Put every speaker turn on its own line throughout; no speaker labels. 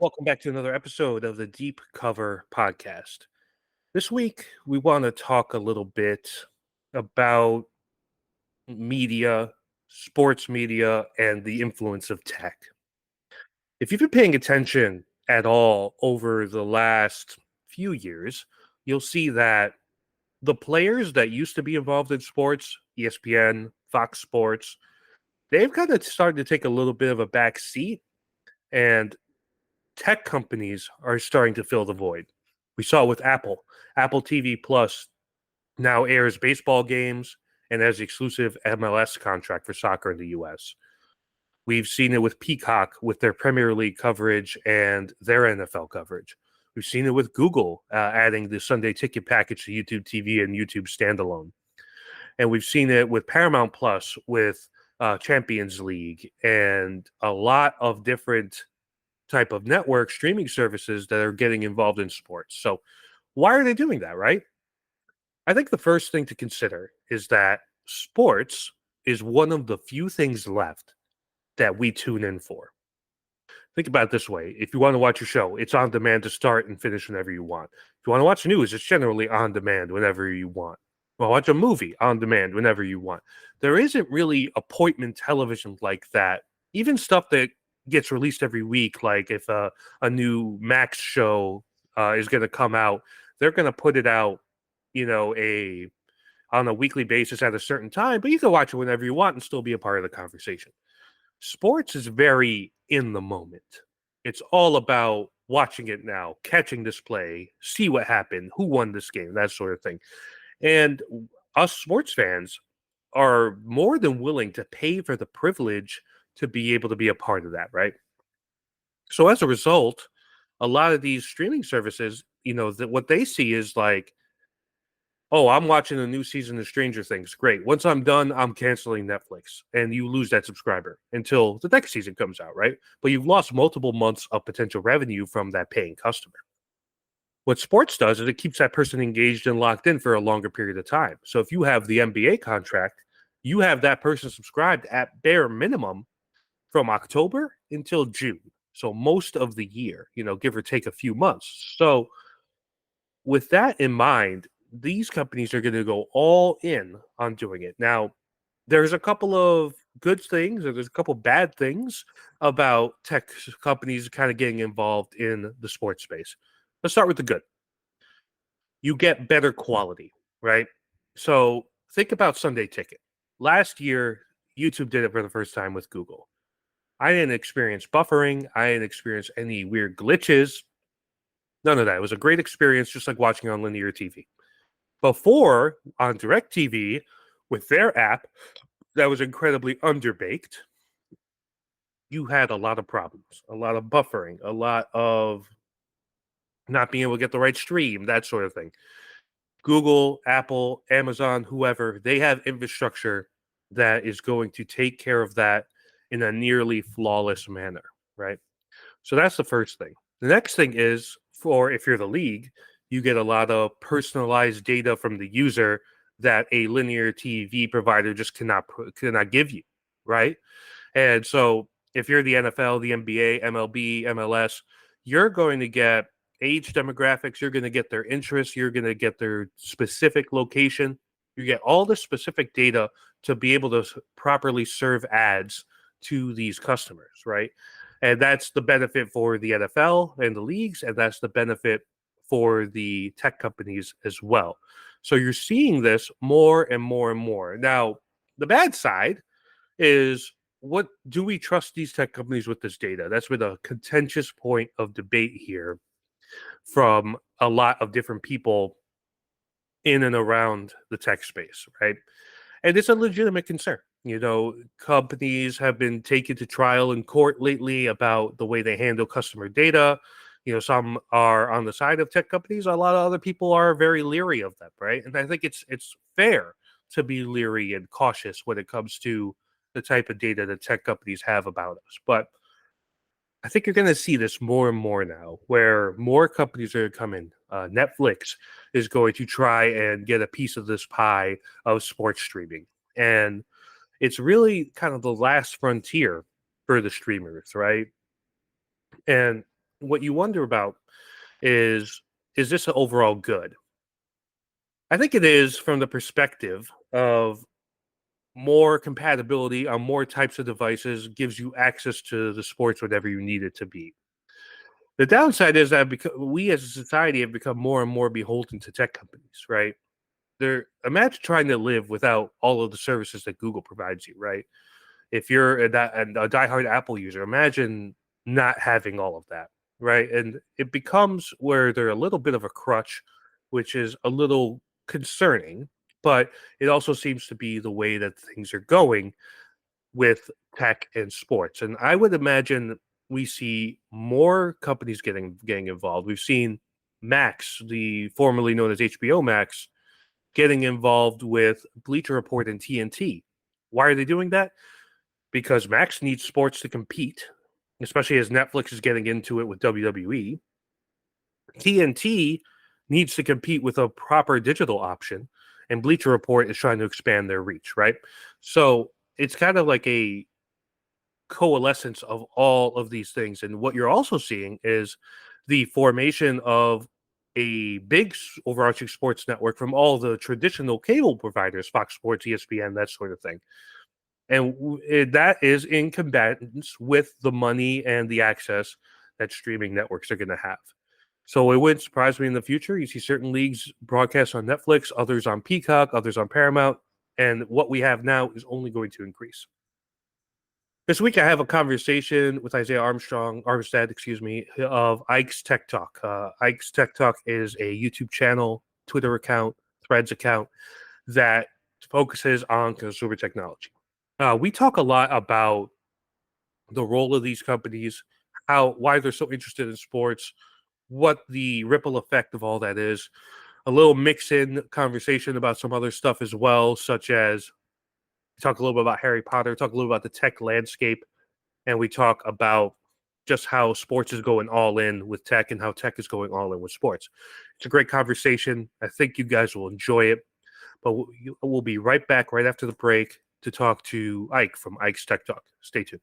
Welcome back to another episode of the Deep Cover Podcast. This week, we want to talk a little bit about media, sports media, and the influence of tech. If you've been paying attention at all over the last few years, you'll see that the players that used to be involved in sports, ESPN, Fox Sports, they've kind of started to take a little bit of a back seat, and tech companies are starting to fill the void. We saw it with Apple. Apple TV Plus now airs baseball games and has the exclusive MLS contract for soccer in the US. We've seen it with Peacock with their Premier League coverage and their NFL coverage. We've seen it with Google adding the Sunday ticket package to YouTube TV and YouTube standalone. And we've seen it with Paramount Plus with Champions League and a lot of different type of network streaming services that are getting involved in sports. So why are they doing that, right? I think the first thing to consider is that sports is one of the few things left that we tune in for. Think about it this way. If you want to watch a show, it's on demand to start and finish whenever you want. If you want to watch news, it's generally on demand whenever you want. Well, watch a movie on demand whenever you want. There isn't really appointment television like that. Even stuff that gets released every week, like if a new Max show is going to come out, they're going to put it out, a on a weekly basis at a certain time, but you can watch it whenever you want and still be a part of the conversation. Sports is very in the moment. It's all about watching it now, catching this play, see what happened, who won this game, that sort of thing. And us sports fans are more than willing to pay for the privilege to be able to be a part of that, right? So as a result, a lot of these streaming services, that what they see is like, oh, I'm watching a new season of Stranger Things. Great. Once I'm done, I'm canceling Netflix. And you lose that subscriber until the next season comes out, right? But you've lost multiple months of potential revenue from that paying customer. What sports does is it keeps that person engaged and locked in for a longer period of time. So if you have the NBA contract, you have that person subscribed at bare minimum from October until June. So most of the year, give or take a few months. So with that in mind, these companies are going to go all in on doing it. Now, there's a couple of good things and there's a couple bad things about tech companies kind of getting involved in the sports space. Let's start with the good. You get better quality, right? So think about Sunday Ticket. Last year, YouTube did it for the first time with Google. I didn't experience buffering. I didn't experience any weird glitches. None of that. It was a great experience, just like watching on linear TV. Before, on DirecTV, with their app that was incredibly underbaked, you had a lot of problems, a lot of buffering, a lot of not being able to get the right stream, that sort of thing. Google, Apple, Amazon, whoever, they have infrastructure that is going to take care of that in a nearly flawless manner, right? So that's the first thing. The next thing is for if you're the league, you get a lot of personalized data from the user that a linear TV provider just cannot give you, right? And so if you're the NFL, the NBA, MLB, MLS, you're going to get age demographics, you're going to get their interests, you're going to get their specific location. You get all the specific data to be able to properly serve ads to these customers, right? And that's the benefit for the NFL and the leagues, and that's the benefit for the tech companies as well. So you're seeing this more and more and more. Now, the bad side is, what do we trust these tech companies with this data? That's been a contentious point of debate here from a lot of different people in and around the tech space, right? And it's a legitimate concern. Companies have been taken to trial in court lately about the way they handle customer data. Some are on the side of tech companies. A lot of other people are very leery of them, right? And I think it's fair to be leery and cautious when it comes to the type of data that tech companies have about us. But I think you're going to see this more and more now, where more companies are going to come in. Netflix is going to try and get a piece of this pie of sports streaming. And it's really kind of the last frontier for the streamers, right? And what you wonder about is this overall good? I think it is from the perspective of more compatibility on more types of devices gives you access to the sports whatever you need it to be. The downside is that because we as a society have become more and more beholden to tech companies, right? Imagine trying to live without all of the services that Google provides you, right? If you're a diehard Apple user, imagine not having all of that, right? And it becomes where they're a little bit of a crutch, which is a little concerning, but it also seems to be the way that things are going with tech and sports. And I would imagine we see more companies getting involved. We've seen Max, the formerly known as HBO Max, getting involved with Bleacher Report and TNT. Why are they doing that? Because Max needs sports to compete, especially as Netflix is getting into it with WWE. TNT needs to compete with a proper digital option, and Bleacher Report is trying to expand their reach, right? So it's kind of like a coalescence of all of these things. And what you're also seeing is the formation of a big overarching sports network from all the traditional cable providers, Fox Sports, ESPN, that sort of thing. And that is in combatance with the money and the access that streaming networks are going to have. So it wouldn't surprise me in the future. You see certain leagues broadcast on Netflix, others on Peacock, others on Paramount. And what we have now is only going to increase. This week, I have a conversation with Isaiah Armstead, of Ike's Tech Talk. Ike's Tech Talk is a YouTube channel, Twitter account, Threads account that focuses on consumer technology. We talk a lot about the role of these companies, why they're so interested in sports, what the ripple effect of all that is. A little mix-in conversation about some other stuff as well, such as we talk a little bit about Harry Potter, talk a little about the tech landscape, and we talk about just how sports is going all in with tech and how tech is going all in with sports. It's a great conversation. I think you guys will enjoy it. But we'll be right back right after the break to talk to Ike from Ike's Tech Talk. Stay tuned.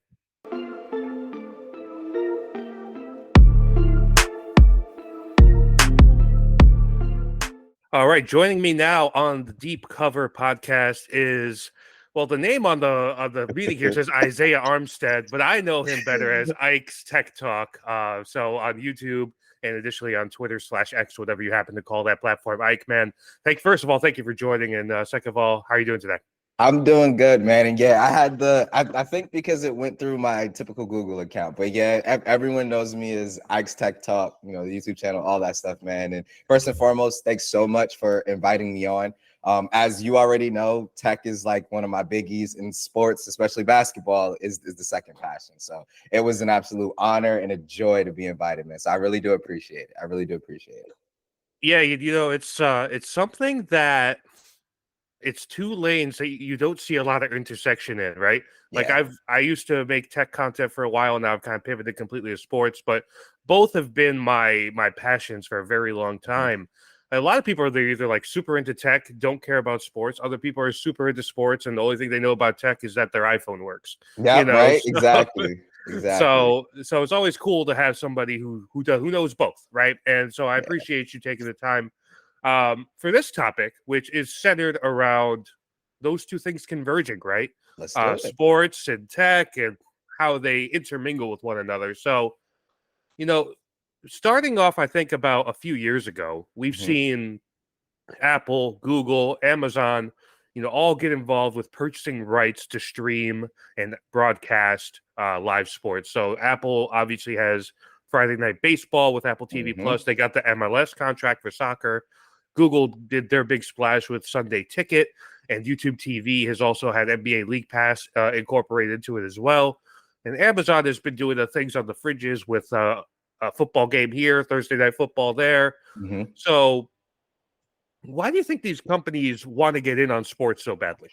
All right, joining me now on the Deep Cover podcast is, well, the name on the meeting here says Isaiah Armstead, but I know him better as Ike's Tech Talk. So on YouTube and additionally on Twitter/X, whatever you happen to call that platform. Ike, man, first of all, thank you for joining, and second of all, how are you doing today?
I'm doing good, man. And yeah, I think because it went through my typical Google account, but yeah, everyone knows me as Ike's Tech Talk, the YouTube channel, all that stuff, man. And first and foremost, thanks so much for inviting me on. As you already know, tech is like one of my biggies in sports, especially basketball is the second passion. So it was an absolute honor and a joy to be invited, man. So I really do appreciate it. I really do appreciate it.
Yeah, it's something that it's two lanes that you don't see a lot of intersection in, right? Like
Yeah.
I used to make tech content for a while now. I've kind of pivoted completely to sports, but both have been my passions for a very long time. A lot of people are either like super into tech, don't care about sports. Other people are super into sports, and the only thing they know about tech is that their iPhone works.
Yeah, right. Exactly.
So it's always cool to have somebody who knows both, right? And so I appreciate you taking the time for this topic, which is centered around those two things converging, right?
Let's do it.
Sports and tech and how they intermingle with one another. So, starting off, I think about a few years ago, we've seen Apple, Google, Amazon, all get involved with purchasing rights to stream and broadcast live sports. So Apple obviously has Friday Night Baseball with Apple TV Plus. They got the MLS contract for soccer. Google did their big splash with Sunday Ticket, and YouTube TV has also had NBA League Pass incorporated into it as well. And Amazon has been doing the things on the fringes with a football game here, Thursday Night Football there. So why do you think these companies want to get in on sports so badly?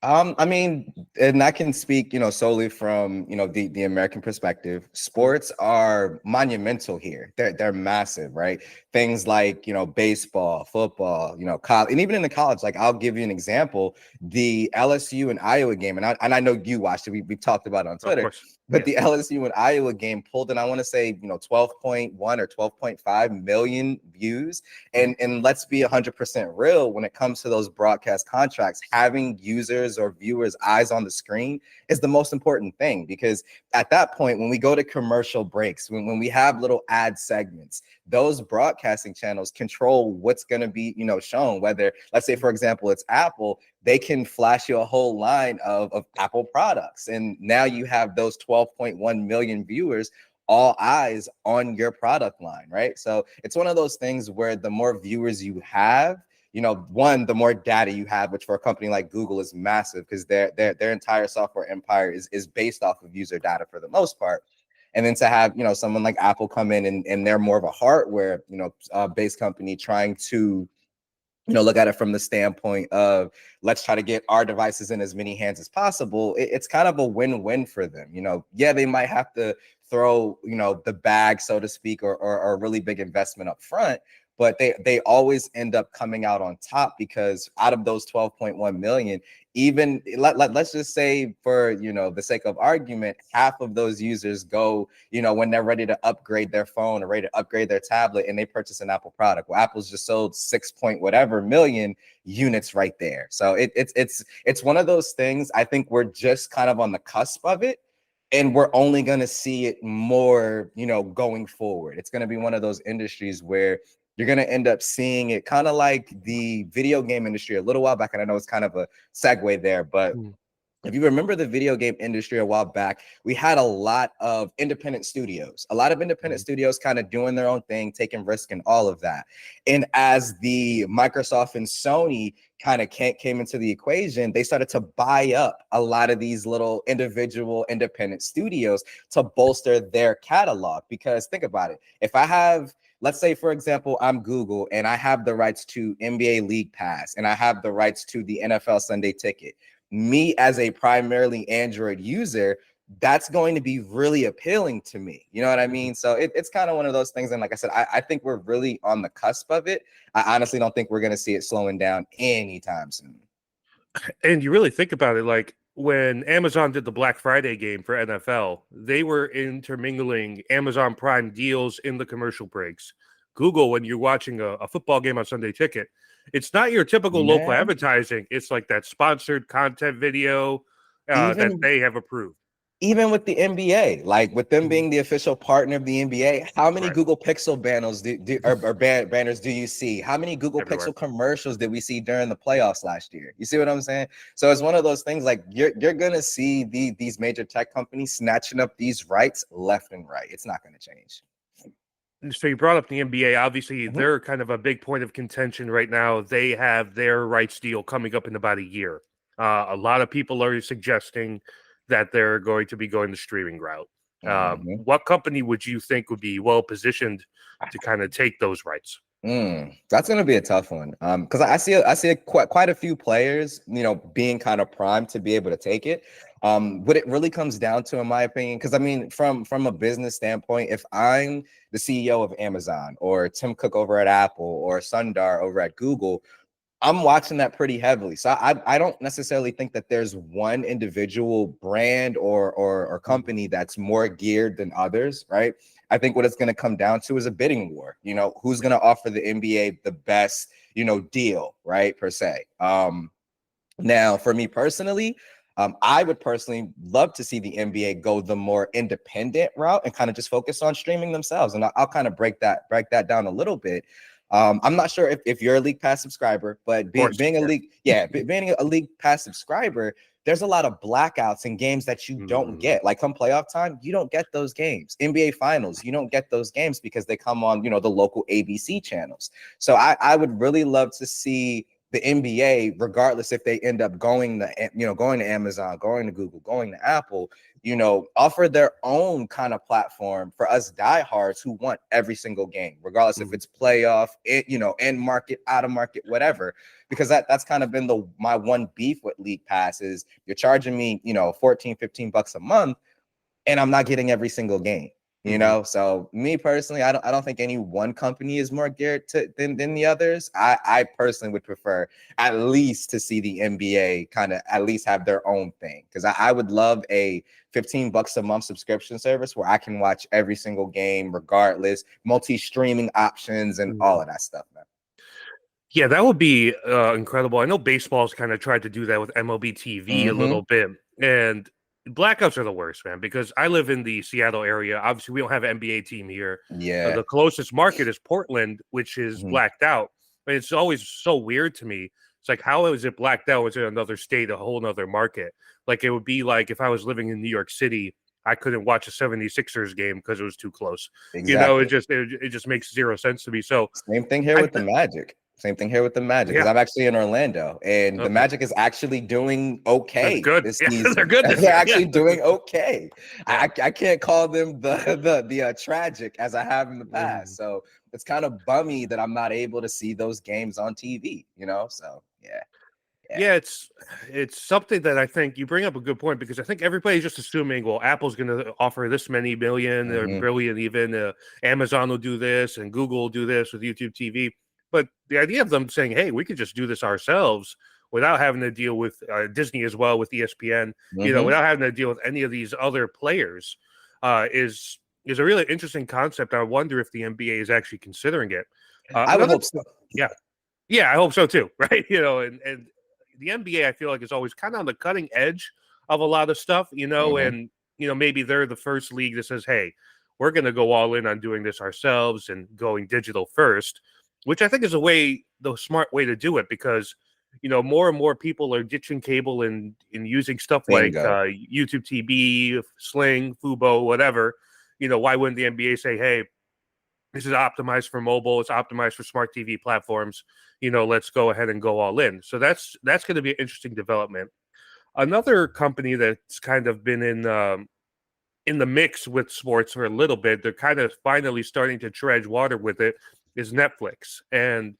I mean, and I can speak, solely from, the American perspective. Sports are monumental here. They're massive, right? Things like, baseball, football, college, and even in the college, like I'll give you an example, the LSU and Iowa game, and I know you watched it. We've talked about it on Twitter. But
Yeah.
the LSU and Iowa game pulled in, I want to say, 12.1 or 12.5 million views. And let's be 100% real when it comes to those broadcast contracts, having users or viewers' eyes on the screen is the most important thing, because at that point, when we go to commercial breaks, when we have little ad segments, those broadcasting channels control what's going to be, shown. Whether, let's say, for example, it's Apple, they can flash you a whole line of Apple products. And now you have those 12.1 million viewers, all eyes on your product line, right? So it's one of those things where the more viewers you have, one, the more data you have, which for a company like Google is massive, because their entire software empire is based off of user data for the most part. And then to have, someone like Apple come in and they're more of a hardware, based company trying to look at it from the standpoint of, let's try to get our devices in as many hands as possible. It's kind of a win-win for them. Yeah, they might have to throw, the bag, so to speak, or a really big investment up front, but they always end up coming out on top, because out of those 12.1 million, even let's just say, for the sake of argument, half of those users go, when they're ready to upgrade their phone or ready to upgrade their tablet, and they purchase an Apple product. Well, Apple's just sold 6 point whatever million units right there. So it's one of those things. I think we're just kind of on the cusp of it, and we're only going to see it more, going forward. It's going to be one of those industries where you're going to end up seeing it kind of like the video game industry a little while back. And I know it's kind of a segue there, but if you remember the video game industry a while back, we had a lot of independent studios, studios kind of doing their own thing, taking risk and all of that. And as the Microsoft and Sony kind of came into the equation, they started to buy up a lot of these little individual independent studios to bolster their catalog. Because think about it. If I have, let's say, for example, I'm Google and I have the rights to NBA League Pass and I have the rights to the NFL Sunday Ticket, me as a primarily Android user, that's going to be really appealing to me. You know what I mean? So it's kind of one of those things. And like I said, I think we're really on the cusp of it. I honestly don't think we're going to see it slowing down anytime soon.
And you really think about it, like when Amazon did the Black Friday game for NFL, they were intermingling Amazon Prime deals in the commercial breaks. Google, when you're watching a football game on Sunday Ticket, it's not your typical local
Man,
advertising. It's like that sponsored content video that
even
they have approved.
even with the NBA, like with them being the official partner of the NBA, how many
Right.
Google Pixel banners banners do you see? How many Google
Everywhere.
Pixel commercials did we see during the playoffs last year? You see what I'm saying? So it's one of those things, like you're gonna see these major tech companies snatching up these rights left and right. It's not gonna change.
So you brought up the NBA. Obviously,
Mhm.
they're kind of a big point of contention right now. They have their rights deal coming up in about a year. A lot of people are suggesting that they're going to be going the streaming route.
Mhm.
What company would you think would be well positioned to kind of take those rights?
That's gonna be a tough one. Because I see quite a few players, being kind of primed to be able to take it. What it really comes down to, in my opinion, because I mean, from a business standpoint, if I'm the CEO of Amazon or Tim Cook over at Apple or Sundar over at Google, I'm watching that pretty heavily. So I don't necessarily think that there's one individual brand or company that's more geared than others, right? I think what it's going to come down to is a bidding war. Who's going to offer the NBA the best, deal, right? Per se. Now, for me personally, I would personally love to see the NBA go the more independent route and kind of just focus on streaming themselves. And I'll kind of break that down a little bit. I'm not sure if you're a League Pass subscriber, but
Of course.
being a League, being a League Pass subscriber, there's a lot of blackouts and games that you don't get. Like come playoff time, you don't get those games. NBA Finals, you don't get those games because they come on, the local ABC channels. So I would really love to see the NBA, regardless if they end up going to Amazon, going to Google, going to Apple, offer their own kind of platform for us diehards who want every single game, regardless if it's playoff, end market, out of market, whatever. Because that's kind of been my one beef with League Pass is you're charging me, 14, $15 a month, and I'm not getting every single game. You know, so me personally, I don't think any one company is more geared to than the others. I personally would prefer at least to see the NBA kind of at least have their own thing, because I would love a $15 a month subscription service where I can watch every single game regardless, multi-streaming options and all of that stuff, man.
Yeah, that would be incredible. I know baseball's kind of tried to do that with MLB TV a little bit, and blackouts are the worst, man, because I live in the Seattle area. Obviously, we don't have an NBA team here.
Yeah.
The closest market is Portland, which is blacked out. But it's always so weird to me. It's like, how is it blacked out? It's in another state, a whole other market. Like, it would be like if I was living in New York City, I couldn't watch a 76ers game because it was too close.
Exactly.
You know, it just makes zero sense to me. So
same thing here with the Magic. Same thing here with the Magic, because I'm actually in Orlando, and the Magic is actually doing okay.
That's good.
This season.
They're good.
They're actually doing okay. I can't call them the tragic as I have in the past. So it's kind of bummy that I'm not able to see those games on TV. You know, so yeah.
Yeah, it's something that I think you bring up a good point, because I think everybody's just assuming, well, Apple's going to offer this many million or billion, even Amazon will do this and Google will do this with YouTube TV. But the idea of them saying, hey, we could just do this ourselves without having to deal with Disney as well, with ESPN, you know, without having to deal with any of these other players is a really interesting concept. I wonder if the NBA is actually considering it.
I would hope so.
Yeah. Yeah, I hope so too. Right. You know, and the NBA, I feel like, is always kind of on the cutting edge of a lot of stuff, you know, and, you know, maybe they're the first league that says, hey, we're going to go all in on doing this ourselves and going digital first, which I think is the smart way to do it, because, you know, more and more people are ditching cable and using stuff like YouTube TV, Sling, Fubo, whatever. You know, why wouldn't the NBA say, hey, this is optimized for mobile, it's optimized for smart TV platforms, you know, let's go ahead and go all in. So that's going to be an interesting development. Another company that's kind of been in the mix with sports for a little bit, they're kind of finally starting to tread water with it, is Netflix. And,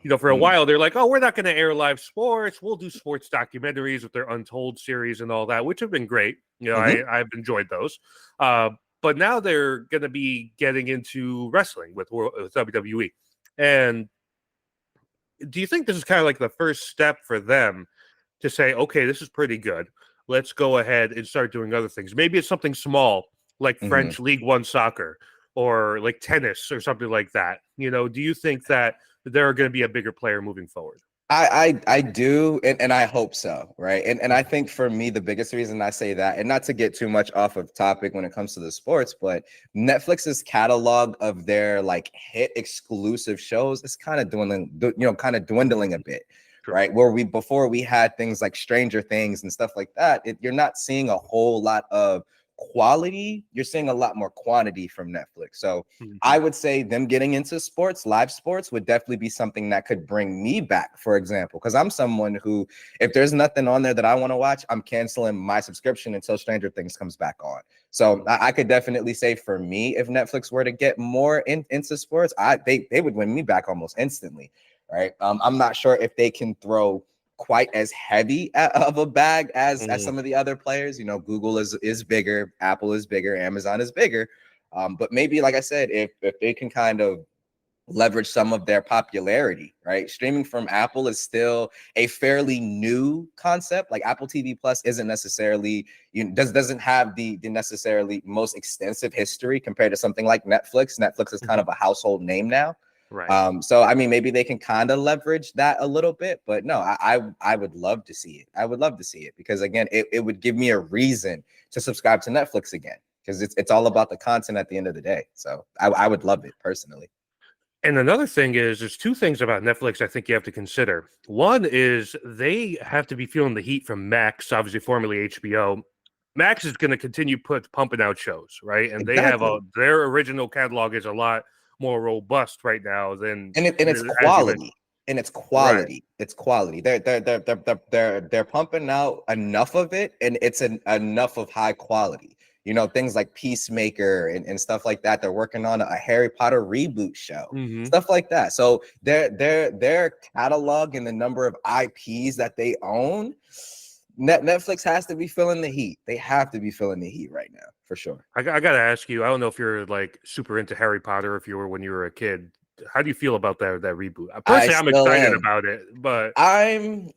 you know, for a while, they're like, oh, we're not going to air live sports. We'll do sports documentaries with their Untold series and all that, which have been great. You know, I've enjoyed those. But now they're going to be getting into wrestling with WWE. And do you think this is kind of like the first step for them to say, okay, this is pretty good, let's go ahead and start doing other things? Maybe it's something small like French League One soccer or like tennis or something like that. You know, do you think that they're going to be a bigger player moving forward?
I do, and I hope so, right? And I think for me, the biggest reason I say that, and not to get too much off of topic when it comes to the sports, but Netflix's catalog of their like hit exclusive shows is kind of dwindling a bit, right? Where before we had things like Stranger Things and stuff like that, you're not seeing a whole lot of quality, you're seeing a lot more quantity from Netflix. So I would say them getting into sports, live sports, would definitely be something that could bring me back, for example, because I'm someone who, if there's nothing on there that I want to watch, I'm canceling my subscription until Stranger Things comes back on. So I could definitely say, for me, if Netflix were to get more into sports, they would win me back almost instantly, right? I'm not sure if they can throw quite as heavy of a bag as some of the other players. You know, Google is bigger, Apple is bigger, Amazon is bigger. But maybe, like I said, if they can kind of leverage some of their popularity, right? Streaming from Apple is still a fairly new concept. Like Apple TV Plus isn't necessarily, doesn't have the necessarily most extensive history compared to something like Netflix. Netflix is kind of a household name now.
Right.
So I mean, maybe they can kind of leverage that a little bit, but no, I would love to see it. I would love to see it, because again, it would give me a reason to subscribe to Netflix again, because it's all about the content at the end of the day. So I would love it personally.
And another thing is, there's two things about Netflix I think you have to consider. One is they have to be feeling the heat from Max, obviously formerly HBO. Max is going to continue pumping out shows, right? And they have their original catalog is a lot more robust right now than,
and it's quality. And it's quality.
Right.
It's quality. They're pumping out enough of it, and it's enough of high quality. You know, things like Peacemaker and stuff like that. They're working on a Harry Potter reboot show, stuff like that. So their catalog and the number of IPs that they own, Netflix has to be feeling the heat. They have to be feeling the heat right now, for sure.
I got to ask you. I don't know if you're like super into Harry Potter. If you were when you were a kid, how do you feel about that reboot?
I
Personally, I'm
still
excited
am.
about it, but
I'm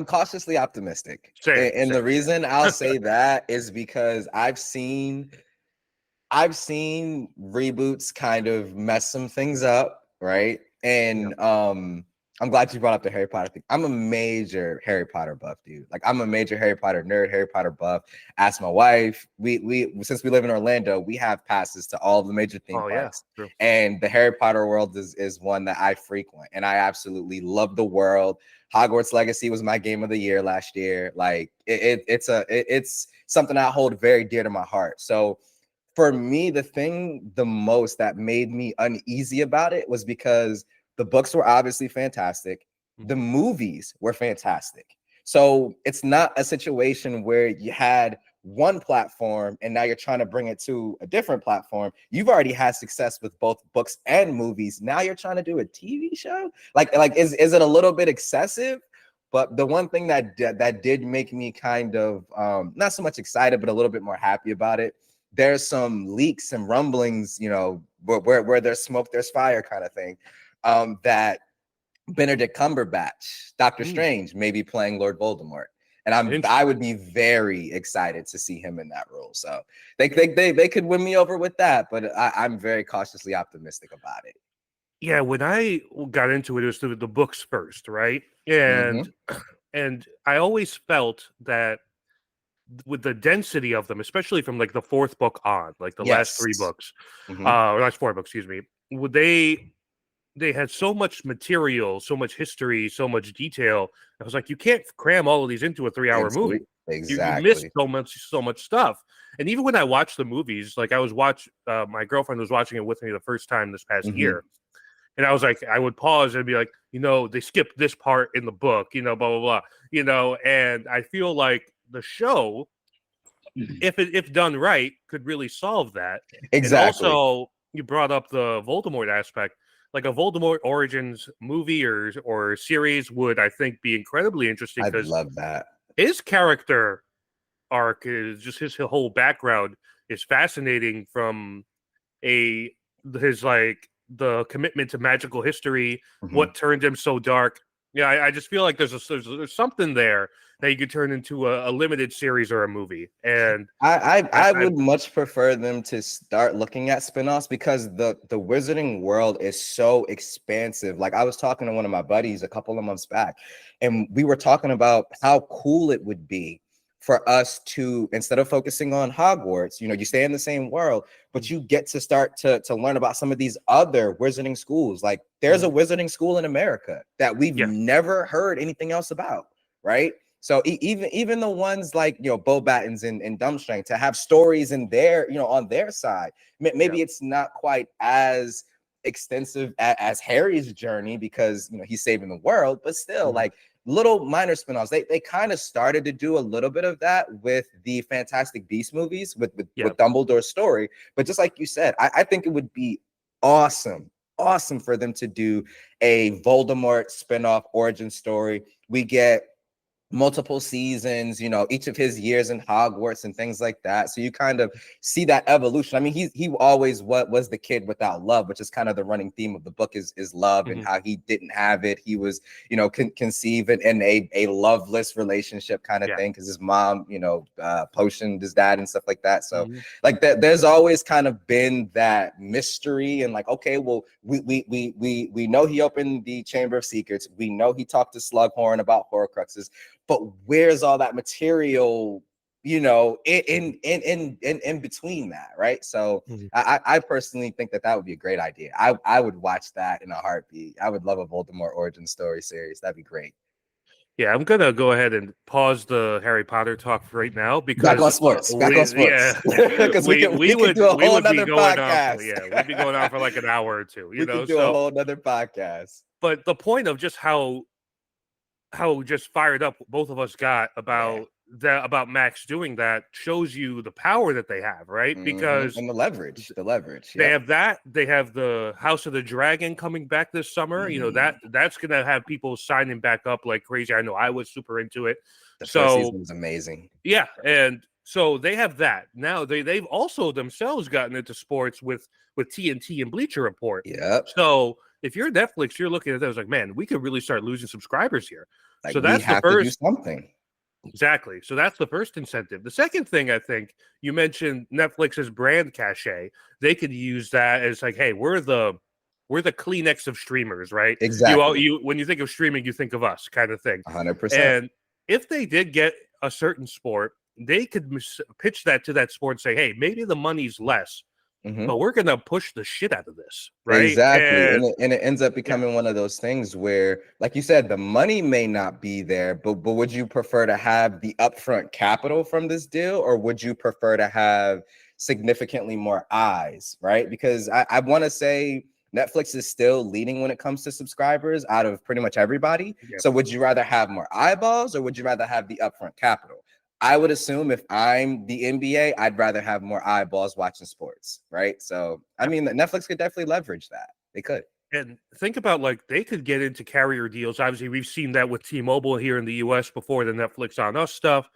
cautiously optimistic.
same,
And the
yeah.
reason I'll say that is because I've seen reboots kind of mess some things up, right?
Yeah.
And I'm glad you brought up the Harry Potter thing. I'm a major Harry Potter buff, dude. Like I'm a major Harry Potter nerd, Harry Potter buff. Ask my wife. We since we live in Orlando, we have passes to all the major theme
Oh yeah,
parks.
true.
And the Harry Potter world is one that I frequent, and I absolutely love the world. Hogwarts Legacy was my game of the year last year. Like it's something I hold very dear to my heart. So for me, the most that made me uneasy about it was because the books were obviously fantastic. The
Mhm.
movies were fantastic. So it's not a situation where you had one platform and now you're trying to bring it to a different platform. You've already had success with both books and movies. Now you're trying to do a TV show? Like is it a little bit excessive? But the one thing that did make me kind of not so much excited, but a little bit more happy about it, there's some leaks and rumblings, where there's smoke, there's fire kind of thing, that Benedict Cumberbatch, Doctor
Mm,
Strange, may be playing Lord Voldemort. And I would
interesting.
be very excited to see him in that role. So they could win me over with that, but I'm very cautiously optimistic about it.
Yeah, when I got into it was through the books first, right? And
Mm-hmm.
and I always felt that with the density of them, especially from like the fourth book on, like the last three
Yes.
books,
Mm-hmm.
or last four books, excuse me, would they had so much material, so much history, so much detail. I was like, you can't cram all of these into a 3 hour movie. You missed
Exactly.
so much stuff. And even when I watched the movies, like I was my girlfriend was watching it with me the first time this past
Mm-hmm.
year, and I was like, I would pause and be like, they skipped this part in the book, blah blah blah, and I feel like the show, if done right, could really solve that. And
Exactly.
also, you brought up the Voldemort aspect. Like a Voldemort Origins movie or series would, I think, be incredibly interesting
I'd
because
love that.
his character arc is just his whole background is fascinating from a his like the commitment to magical history,
Mm-hmm.
what turned him so dark. Yeah, I just feel like there's something there that you could turn into a limited series or a movie. And
I
I
would much prefer them to start looking at spinoffs because the wizarding world is so expansive. Like I was talking to one of my buddies a couple of months back, and we were talking about how cool it would be for us to, instead of focusing on Hogwarts, you stay in the same world, but you get to start to learn about some of these other wizarding schools. Like there's a
Mhm.
wizarding school in America that we've
Yeah,
never heard anything else about, right? So even the ones like Bo Battens and Dumbstrang to have stories in their on their side.
yeah.
Maybe it's not quite as extensive as Harry's journey because he's saving the world, but still
Mhm.
like little minor spinoffs. They kind of started to do a little bit of that with the Fantastic Beasts movies
Yeah.
with Dumbledore's story. But just like you said, I think it would be awesome for them to do a Voldemort spinoff origin story. We get multiple seasons, each of his years in Hogwarts and things like that. So you kind of see that evolution. I mean, he always was the kid without love, which is kind of the running theme of the book is love and
Mhm.
how he didn't have it. He was, conceived in a loveless relationship kind of
Yeah.
thing because his mom, potioned his dad and stuff like that. So
Mhm.
like that, there's always kind of been that mystery and like, okay, well, we know he opened the Chamber of Secrets. We know he talked to Slughorn about Horcruxes, but where's all that material in between that, right? So
Mhm.
I personally think that would be a great idea. I would watch that in a heartbeat. I would love a Voldemort origin story series. That'd be great.
Yeah, I'm gonna go ahead and pause the Harry Potter talk right now
Back
because
on sports. Back on
we
sports.
yeah
Because
we
we
we
could
would
do a
we
whole
would be
nother
going on for
podcast.
we'd be going on for like an hour or two,
We could do a
so
whole nother podcast.
but the point of just how just fired up both of us got
Yeah.
about that about Max doing that shows you the power that they have, right? Because
And the leverage,
they
Yep.
have that. They have the House of the Dragon coming back this summer. You know that's gonna have people signing back up like crazy. I know I was super into it.
The first
So
season was amazing.
yeah, and so they have that. Now they've also themselves gotten into sports with TNT and Bleacher Report.
Yep.
So if you're Netflix, you're looking at that, it's like, man, we could really start losing subscribers here.
Like
So
we
that's the
have to do
first.
something.
Exactly. So that's the first incentive. The second thing, I think you mentioned Netflix's brand cachet. They could use that as like, hey, we're the Kleenex of streamers, right?
Exactly.
You when you think of streaming, you think of us, kind of thing.
100%.
And if they did get a certain sport, they could pitch that to that sport and say, hey, maybe the money's less, but we're gonna push the shit out of this, right?
Exactly.
And
And it ends up
yeah,
becoming one of those things where, like you said, the money may not be there, but would you prefer to have the upfront capital from this deal, or would you prefer to have significantly more eyes, right? Because I want to say Netflix is still leading when it comes to subscribers out of pretty much everybody.
yeah.
So would you rather have more eyeballs, or would you rather have the upfront capital? I would assume if I'm the NBA, I'd rather have more eyeballs watching sports, right? So, I mean, Netflix could definitely leverage that. They could.
And think about like they could get into carrier deals. Obviously, we've seen that with T-Mobile here in the US before the Netflix on Us stuff.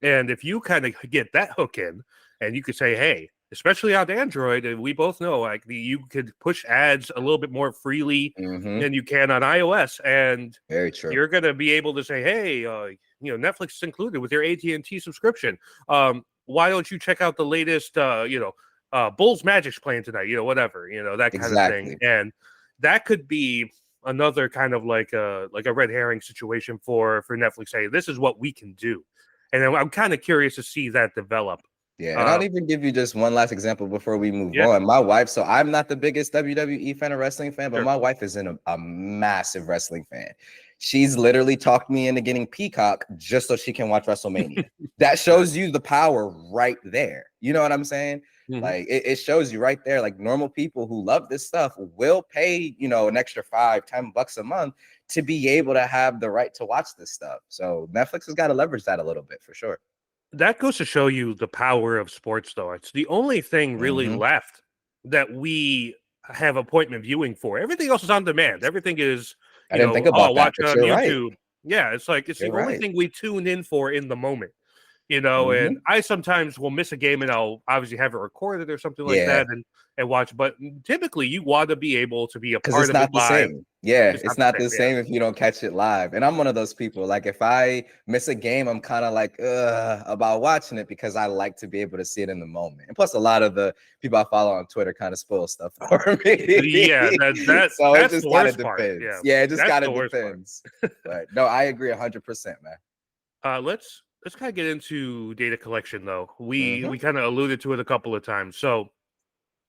And if you kind of get that hook in and you could say, hey, especially on Android, and we both know like you could push ads a little bit more freely than you can on iOS. And
Very true.
you're going to be able to say, hey, Netflix is included with your AT&T subscription. Why don't you check out the latest, Bulls Magic's playing tonight, whatever, that kind of thing.
Exactly.
And that could be another kind of like a red herring situation for Netflix. Hey, this is what we can do. And then I'm kind of curious to see that develop.
Yeah, and I'll even give you just one last example before we move
Yeah,
on. My wife, so I'm not the biggest WWE fan or wrestling fan, but
sure.
my wife is a massive wrestling fan. She's literally talked me into getting Peacock just so she can watch WrestleMania. That shows you the power right there. You know what I'm saying? Like it shows you right there. Like normal people who love this stuff will pay, an extra $5-10 a month to be able to have the right to watch this stuff. So Netflix has got to leverage that a little bit for sure.
That goes to show you the power of sports, though. It's the only thing really left that we have appointment viewing for. Everything else is on demand. Everything is,
I didn't think about that,
watch
but
on
you're right.
YouTube. Yeah, it's like it's the
You're
only
right.
thing we tune in for in the moment. And I sometimes will miss a game and I'll obviously have it recorded or something like
Yeah,
that and watch. But typically, you want to be able to be a
because
part
it's
of it
not the
live.
same. Yeah,
It's
it's
not the
not
same.
the
Yeah.
same if you don't catch it live. And I'm one of those people. Like if I miss a game, I'm kind of like about watching it because I like to be able to see it in the moment. And plus, a lot of the people I follow on Twitter kind of spoil stuff for me.
Yeah,
So it
that's
just
the
kind of
worst part.
depends.
Yeah,
Yeah, it just
that's
kind
the
of
worst part.
depends. But no, I agree 100%, man.
Let's kind of get into data collection though. We
Mm-hmm.
kind of alluded to it a couple of times. So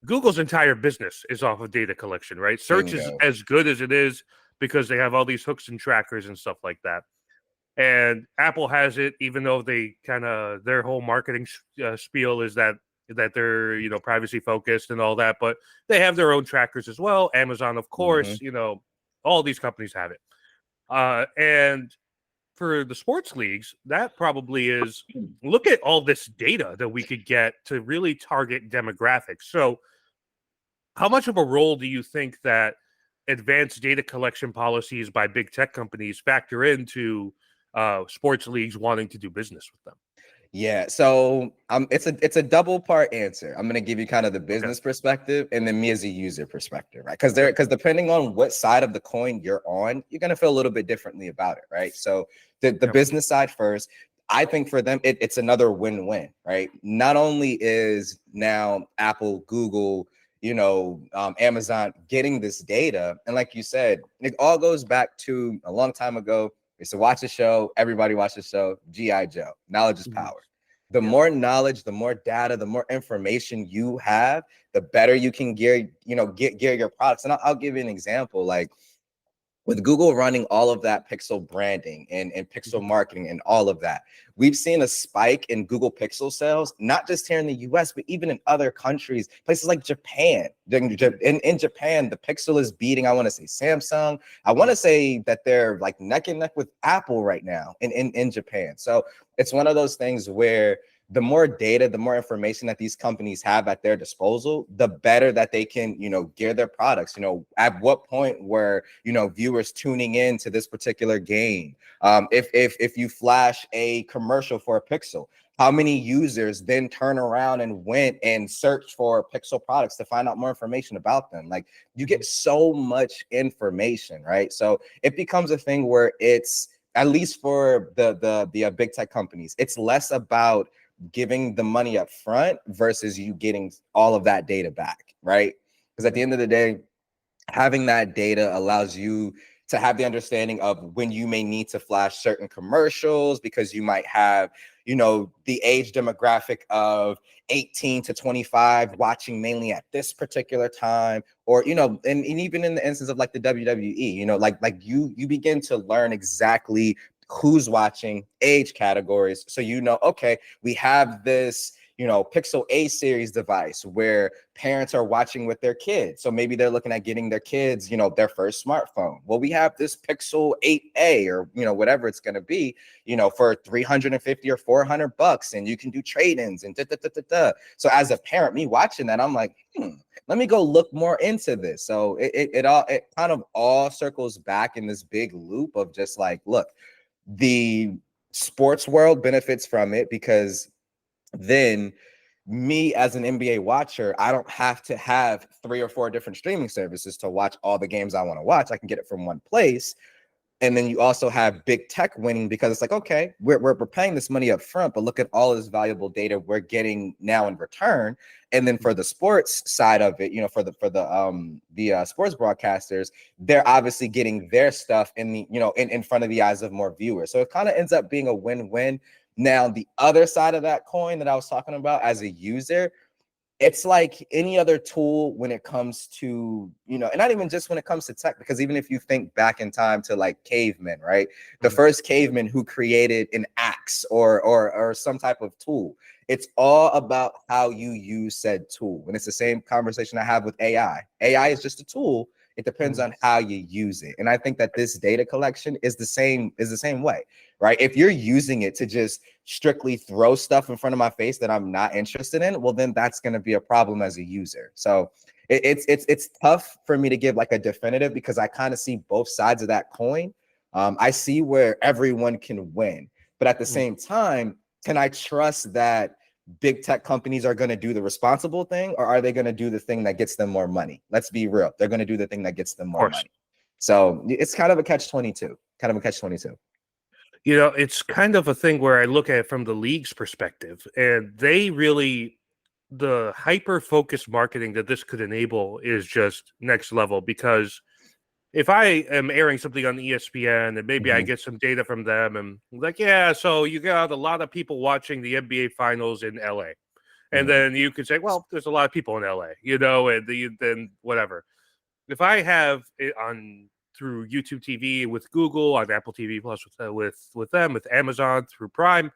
Google's entire business is off of data collection, right? Search is
Bingo.
as good as it is because they have all these hooks and trackers and stuff like that. And Apple has it, even though they kind of their whole marketing spiel is that they're privacy focused and all that, but they have their own trackers as well. Amazon, of
Mm-hmm.
course, all these companies have it. And for the sports leagues, that probably is look at all this data that we could get to really target demographics. So, how much of a role do you think that advanced data collection policies by big tech companies factor into sports leagues wanting to do business with them?
Yeah, so it's a double part answer. I'm gonna give you kind of the
Okay,
business perspective and then me as a user perspective, right?
sure.
Because depending on what side of the coin you're on, you're gonna feel a little bit differently about it, right? So the
Yep.
business side first, I think for them it's another win-win, right? Not only is now Apple, Google, Amazon getting this data, and like you said, it all goes back to a long time ago. It's to watch a show. Everybody watch the show. G.I. Joe. Knowledge is
Mhm.
power. The
Yep.
more knowledge, the more data, the more information you have, the better you can gear your products. And I'll give you an example. Like with Google running all of that pixel branding and pixel marketing and all of that, we've seen a spike in Google Pixel sales, not just here in the US, but even in other countries, places like Japan. In Japan, the Pixel is beating, I want to say Samsung. I want to say that they're like neck and neck with Apple right now in Japan. So it's one of those things where the more data, the more information that these companies have at their disposal, the better that they can, gear their products. At what point were, viewers tuning in to this particular game? If you flash a commercial for a Pixel, how many users then turn around and went and searched for Pixel products to find out more information about them? Like, you get so much information, right? So it becomes a thing where it's, at least for the big tech companies, it's less about giving the money up front versus you getting all of that data back, right? Because at the end of the day, having that data allows you to have the understanding of when you may need to flash certain commercials, because you might have, the age demographic of 18 to 25 watching mainly at this particular time, or, and even in the instance of like the WWE, like you begin to learn exactly who's watching, age categories. So, okay, we have this, Pixel A series device where parents are watching with their kids. So maybe they're looking at getting their kids, their first smartphone. Well, we have this Pixel 8A or, whatever it's going to be, for 350 or 400 bucks, and you can do trade-ins and So as a parent, me watching that, I'm like, let me go look more into this. So it kind of all circles back in this big loop of just like, look, the sports world benefits from it, because then me as an NBA watcher, I don't have to have 3 or 4 different streaming services to watch all the games I want to watch. I can get it from one place. And then you also have big tech winning, because it's like, okay, we're paying this money up front, but look at all this valuable data we're getting now in return. And then for the sports side of it, for the sports broadcasters, they're obviously getting their stuff in the, in front of the eyes of more viewers. So it kind of ends up being a win-win. Now, the other side of that coin that I was talking about as a user, it's like any other tool when it comes to, and not even just when it comes to tech, because even if you think back in time to like cavemen, right? The first caveman who created an axe or some type of tool, it's all about how you use said tool. And it's the same conversation I have with AI. AI is just a tool. It depends on how you use it. And I think that this data collection is the same way, right? If you're using it to just strictly throw stuff in front of my face that I'm not interested in, well, then that's going to be a problem as a user. So it's tough for me to give like a definitive, because I kind of see both sides of that coin. I see where everyone can win, but at the same time, can I trust that big tech companies are going to do the responsible thing, or are they going to do the thing that gets them more money? Let's be real. They're going to do the thing that gets them more money. So it's kind of a catch-22,
It's kind of a thing where I look at it from the league's perspective, and the hyper-focused marketing that this could enable is just next level. Because if I am airing something on ESPN and maybe I get some data from them, and like, yeah, so you got a lot of people watching the NBA finals in LA. And then you could say, well, there's a lot of people in LA, and then whatever. If I have it on through YouTube TV with Google, on Apple TV Plus with them, with Amazon through Prime,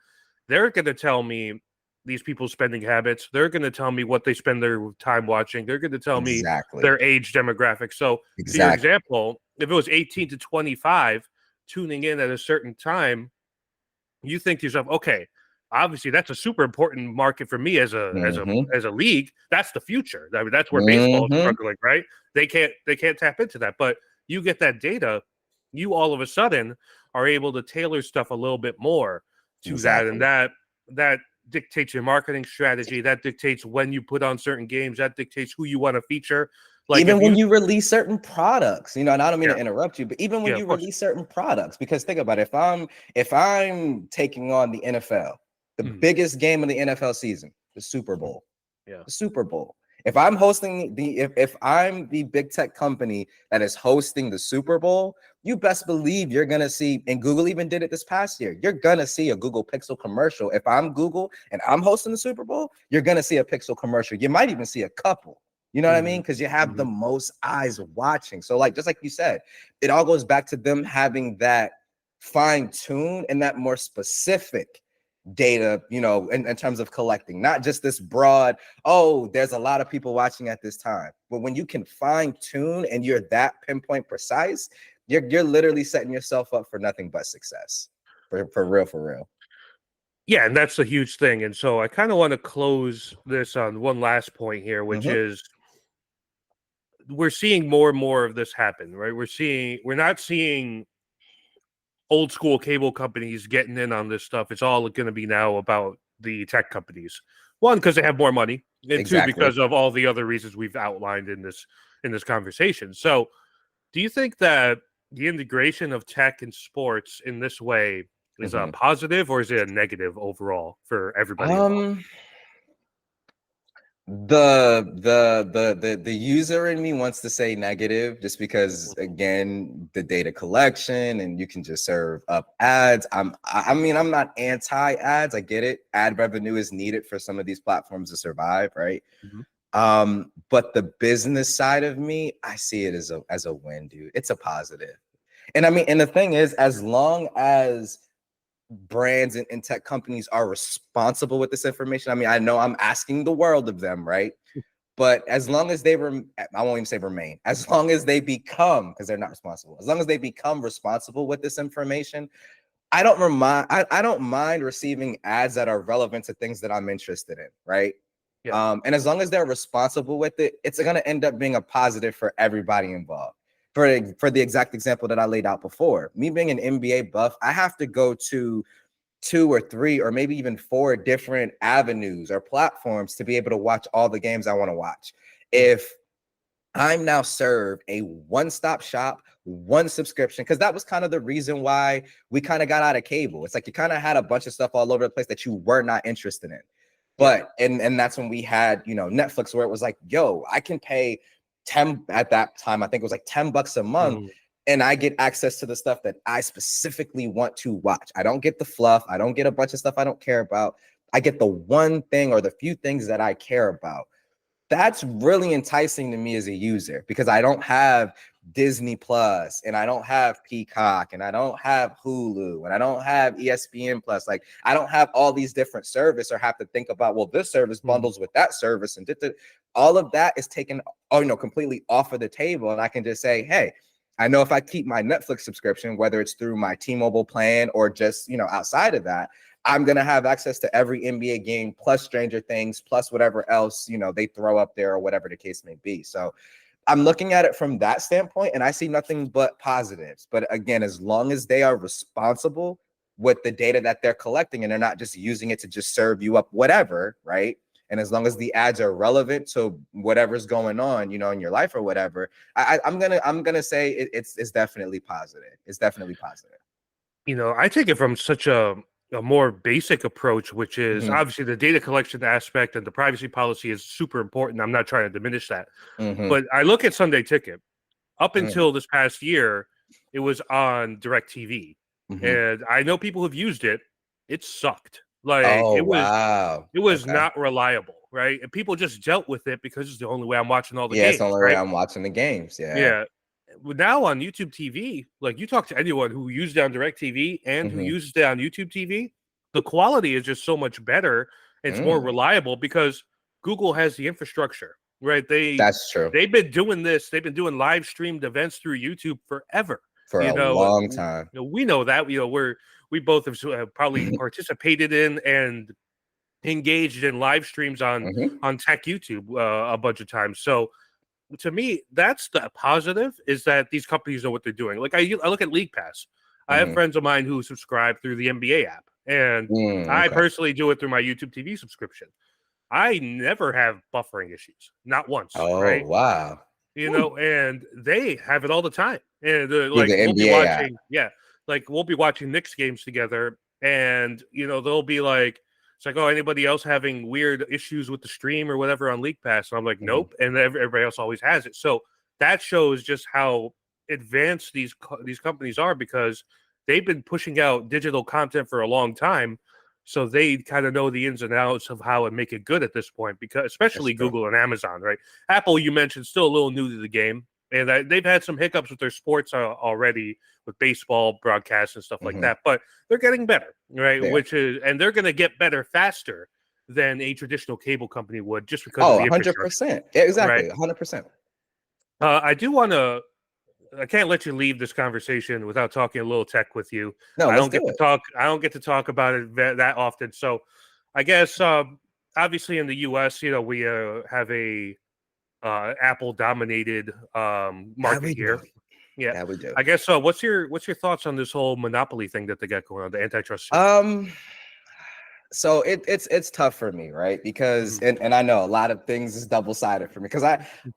they're going to tell me these people's spending habits. They're going to tell me what they spend their time watching. They're going to tell me their age demographic. So to your example, if it was 18 to 25 tuning in at a certain time, you think to yourself, okay, obviously that's a super important market for me as a league. That's the future. I mean, that's where baseball is struggling, right? They can't tap into that. But you get that data, you all of a sudden are able to tailor stuff a little bit more to that, and that dictates your marketing strategy. That dictates when you put on certain games. That dictates who you want to feature.
Like even when you release certain products, and I don't mean to interrupt you, but even when you release certain products, because think about it, if I'm taking on the NFL, the biggest game of the NFL season, the Super Bowl, the Super Bowl. If I'm hosting if I'm the big tech company that is hosting the Super Bowl, you best believe you're gonna see, and Google even did it this past year, you're gonna see a Google Pixel commercial. If I'm Google and I'm hosting the Super Bowl, you're gonna see a Pixel commercial. You might even see a couple. You know what I mean? Because you have the most eyes watching. So like, just like you said, it all goes back to them having that fine tune and that more specific data, you know, in terms of collecting, not just this broad, oh, there's a lot of people watching at this time. But when you can fine tune and you're that pinpoint precise, you're literally setting yourself up for nothing but success. For real, for real.
Yeah, and that's a huge thing. And so I kind of want to close this on one last point here, which is we're seeing more and more of this happen, right? We're not seeing old school cable companies getting in on this stuff. It's all going to be now about the tech companies. One, because they have more money, and two, because of all the other reasons we've outlined in this conversation. So, do you think that the integration of tech and sports in this way is a positive, or is it a negative overall for everybody involved?
The user in me wants to say negative just because, again, the data collection and you can just serve up ads. I mean, I'm not anti-ads. I get it. Ad revenue is needed for some of these platforms to survive, right? But the business side of me, I see it as a win, dude. It's a positive. And I mean, and the thing is, as long as brands and tech companies are responsible with this information, I mean, I know I'm asking the world of them, right? But as long as they I won't even say remain, as long as they become, because they're not responsible, as long as they become responsible with this information, I don't mind receiving ads that are relevant to things that I'm interested in, right?
Yeah.
And as long as they're responsible with it, it's going to end up being a positive for everybody involved. For the exact example that I laid out before, me being an NBA buff, I have to go to 2 or 3 or maybe even 4 different avenues or platforms to be able to watch all the games I want to watch. If I'm now served a one-stop shop, one subscription, because that was kind of the reason why we kind of got out of cable. It's like you kind of had a bunch of stuff all over the place that you were not interested in. But and that's when we had, you know, Netflix, where it was like, yo, I can pay 10 at that time. I think it was like $10 a month. And I get access to the stuff that I specifically want to watch. I don't get the fluff. I don't get a bunch of stuff I don't care about. I get the one thing or the few things that I care about. That's really enticing to me as a user because I don't have Disney Plus and I don't have Peacock and I don't have Hulu and I don't have ESPN Plus. Like I don't have all these different services or have to think about, well, this service bundles with that service and all of that is taken, completely off of the table. And I can just say, hey, I know if I keep my Netflix subscription, whether it's through my T-Mobile plan or just, outside of that, I'm going to have access to every NBA game plus Stranger Things plus whatever else, they throw up there or whatever the case may be. So I'm looking at it from that standpoint and I see nothing but positives. But again, as long as they are responsible with the data that they're collecting and they're not just using it to just serve you up whatever, right? And as long as the ads are relevant to whatever's going on, in your life or whatever, I'm gonna say it's definitely positive. It's definitely positive.
I take it from such a more basic approach, which is obviously the data collection aspect and the privacy policy is super important. I'm not trying to diminish that. But I look at Sunday Ticket. Up until this past year, it was on DirecTV. And I know people who've used it. It sucked. Like it was not reliable, right? And people just dealt with it because it's the only way I'm watching all the games.
It's the only way I'm watching the games.
Yeah. Now on YouTube TV, like you talk to anyone who used it on DirecTV and who uses it on YouTube TV, the quality is just so much better. It's more reliable because Google has the infrastructure, right?
That's true.
They've been doing this. They've been doing live streamed events through YouTube forever.
For a long time.
We know that. We both have probably participated in and engaged in live streams on tech YouTube a bunch of times. So to me, that's the positive is that these companies know what they're doing. Like I look at League Pass. I have friends of mine who subscribe through the NBA app, and I personally do it through my YouTube TV subscription. I never have buffering issues, not once.
Oh,
right?
Wow.
And they have it all the time. And like
the
we'll
NBA
be watching,
app.
like we'll be watching Knicks games together, and they'll be like, it's like, oh, anybody else having weird issues with the stream or whatever on League Pass? And I'm like, nope. And everybody else always has it. So that shows just how advanced these companies are because they've been pushing out digital content for a long time. so they kind of know the ins and outs of how to make it good at this point, because
That's
especially
true.
Google and Amazon, right? Apple, you mentioned, still a little new to the game, and they've had some hiccups with their sports already, with baseball broadcasts and stuff like that, but they're getting better, right?
There.
And they're going to get better faster than a traditional cable company would, just because of
Oh,
the infrastructure,
100%. Exactly.
right?
100%.
I do want to. I can't let you leave this conversation without talking a little tech with you.
No,
I
let's
don't
do
get to
it.
talk. I don't get to talk about it that often. So, I guess obviously in the U.S., we have a Apple dominated
Yeah,
market
we do.
here. Yeah,
Yeah, we do.
I guess. What's your thoughts on this whole monopoly thing that they got going on, the antitrust suit?
So it's tough for me, right? Because
Mhm.
and I know a lot of things is double-sided for me, because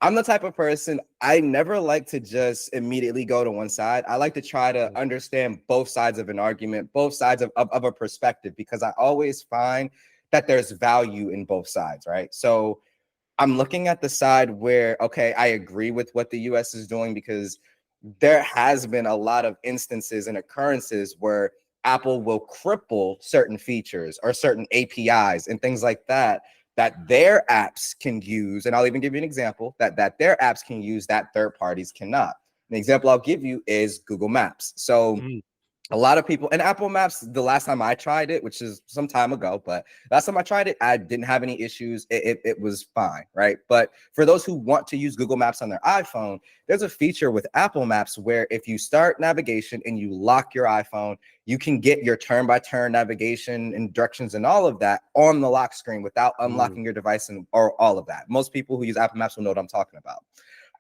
I'm the type of person, I never like to just immediately go to one side. I like to try to
Mhm.
understand both sides of an argument, both sides of a perspective, because I always find that there's value in both sides, right? So I'm looking at the side where, okay, I agree with what the US is doing, because there has been a lot of instances and occurrences where Apple will cripple certain features or certain APIs and things like that their apps can use. And I'll even give you an example that their apps can use that third parties cannot. An example I'll give you is Google Maps. So
Mhm.
a lot of people, and Apple Maps, the last time I tried it, which is some time ago, but last time I tried it, I didn't have any issues. It was fine, right? But for those who want to use Google Maps on their iPhone, there's a feature with Apple Maps where if you start navigation and you lock your iPhone, you can get your turn-by-turn navigation and directions and all of that on the lock screen without unlocking your device and or all of that. Most people who use Apple Maps will know what I'm talking about.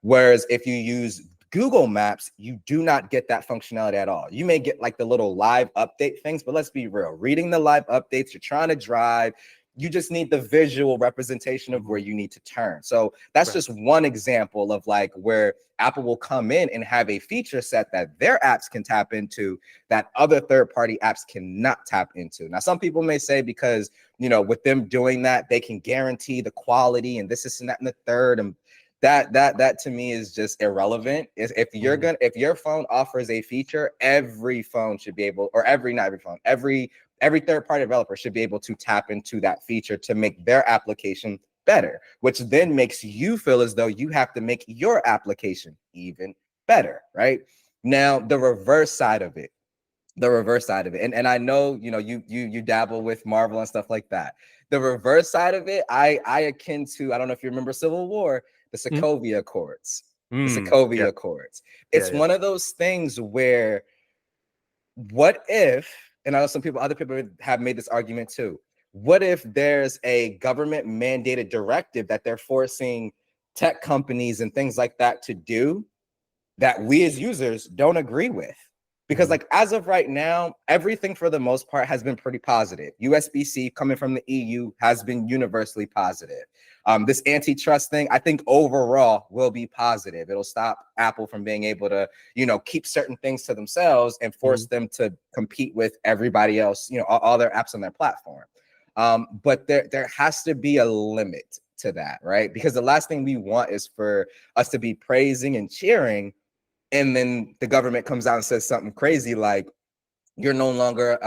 Whereas if you use Google Maps, you do not get that functionality at all. You may get like the little live update things, but let's be real. Reading the live updates, you're trying to drive, you just need the visual representation of where
Mhm.
you need to turn. So that's
Right.
just one example of like where Apple will come in and have a feature set that their apps can tap into that other third-party apps cannot tap into. Now, some people may say because, with them doing that, they can guarantee the quality and this and that and the third. And that to me is just irrelevant.
Mhm.
If your phone offers a feature, every phone should be able, or every not every phone, every third-party developer should be able to tap into that feature to make their application better, which then makes you feel as though you have to make your application even better, right? Now, the reverse side of it, and I know you dabble with Marvel and stuff like that. The reverse side of it, I akin to, I don't know if you remember Civil War, the
Mhm.
Sokovia Accords. The
Yeah.
Sokovia Accords.
Yeah.
It's
Yeah.
one of those things where, what if, and I know other people have made this argument too. What if there's a government mandated directive that they're forcing tech companies and things like that to do that we as users don't agree with? Because
Mhm.
like as of right now, everything for the most part has been pretty positive. USB-C coming from the EU has been universally positive. This antitrust thing, I think overall will be positive. It'll stop Apple from being able to, keep certain things to themselves and force
Mhm.
them to compete with everybody else, all their apps on their platform. But there has to be a limit to that, right? Because the last thing we want is for us to be praising and cheering, and then the government comes out and says something crazy like you're no longer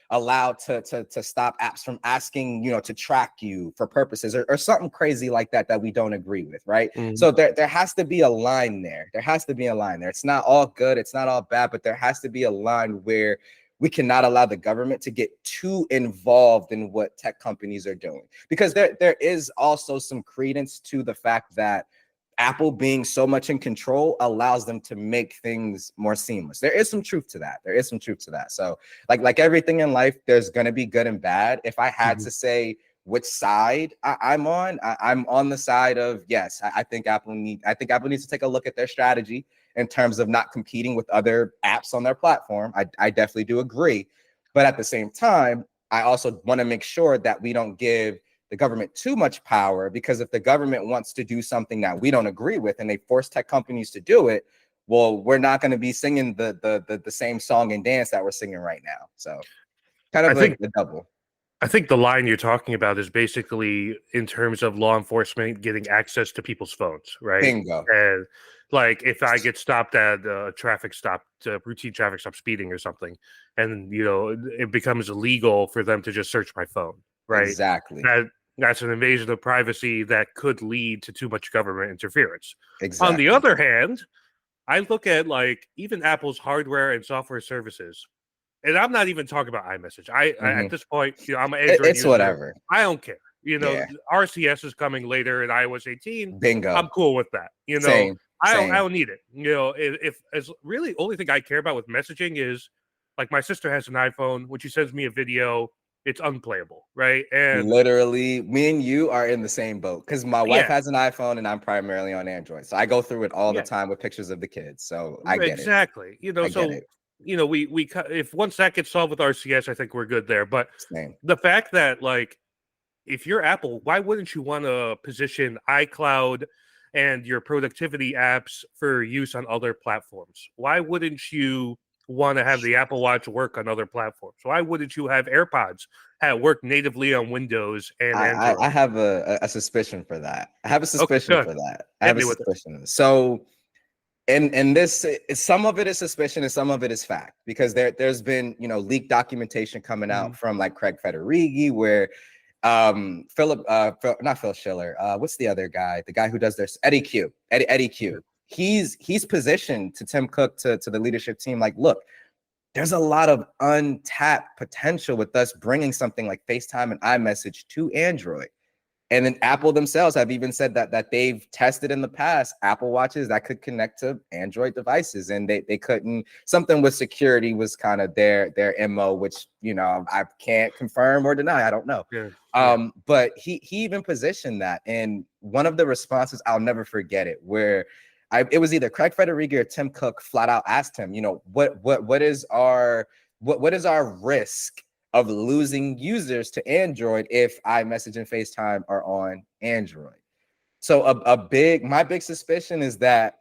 allowed to stop apps from asking to track you for purposes, or something crazy like that we don't agree with, right?
Mhm.
So there has to be a line there. It's not all good, it's not all bad, but there has to be a line where we cannot allow the government to get too involved in what tech companies are doing, because there is also some credence to the fact that Apple being so much in control allows them to make things more seamless. There is some truth to that. So like everything in life, there's going to be good and bad. If I had
Mhm.
to say which side I'm on, I'm on the side of, yes, I think Apple needs to take a look at their strategy in terms of not competing with other apps on their platform. I definitely do agree. But at the same time, I also want to make sure that we don't give the government too much power, because if the government wants to do something that we don't agree with and they force tech companies to do it, well, we're not going to be singing the same song and dance that we're singing right now. So kind
I
of like
think
the double.
I think the line you're talking about is basically in terms of law enforcement getting access to people's phones, right?
Bingo.
And like if I get stopped at a traffic stop, routine traffic stop, speeding or something, and it becomes illegal for them to just search my phone, right?
Exactly.
That's an invasion of privacy that could lead to too much government interference. On the
Exactly.
other hand, I look at like even Apple's hardware and software services, and I'm not even talking about iMessage. I
Hmm.
at this point, I'm an Android
It's
user.
whatever.
I don't care.
Yeah.
RCS is coming later in iOS 18. I'm
Bingo.
cool with that.
Same.
I
Same.
don't need it. If as really only thing I care about with messaging is like my sister has an iPhone. When she sends me a video, it's unplayable, right? And
Literally, me and you are in the same boat because my wife
yeah,
has an iPhone and I'm primarily on Android. So I go through it all the
yeah,
time with pictures of the kids. So I get it.
exactly.
I get
So
it.
if once that gets solved with RCS, I think we're good there. But
Same.
the fact that like if you're Apple, why wouldn't you want to position iCloud and your productivity apps for use on other platforms? Why wouldn't you want to have the Apple Watch work on other platforms? Why wouldn't you have AirPods work natively on Windows and
I
Android?
have a suspicion for that. I have a
Okay,
suspicion
good.
for that. I
Hit
have a
me with it.
suspicion. So and this some of it is suspicion and some of it is fact because there's been leaked documentation coming out
Mhm.
from like Craig Federighi where not Phil Schiller, what's the other guy, the guy who does this, Eddie Q, he's positioned to Tim Cook to the leadership team like, look, there's a lot of untapped potential with us bringing something like FaceTime and iMessage to Android. And then Apple themselves have even said that they've tested in the past Apple Watches that could connect to Android devices, and they couldn't. Something with security was kind of their MO, which I can't confirm or deny. I don't know.
Yeah, yeah.
But he even positioned that, and one of the responses I'll never forget it, where it was either Craig Federighi or Tim Cook flat out asked him, what is our risk of losing users to Android if iMessage and FaceTime are on Android. So my big suspicion is that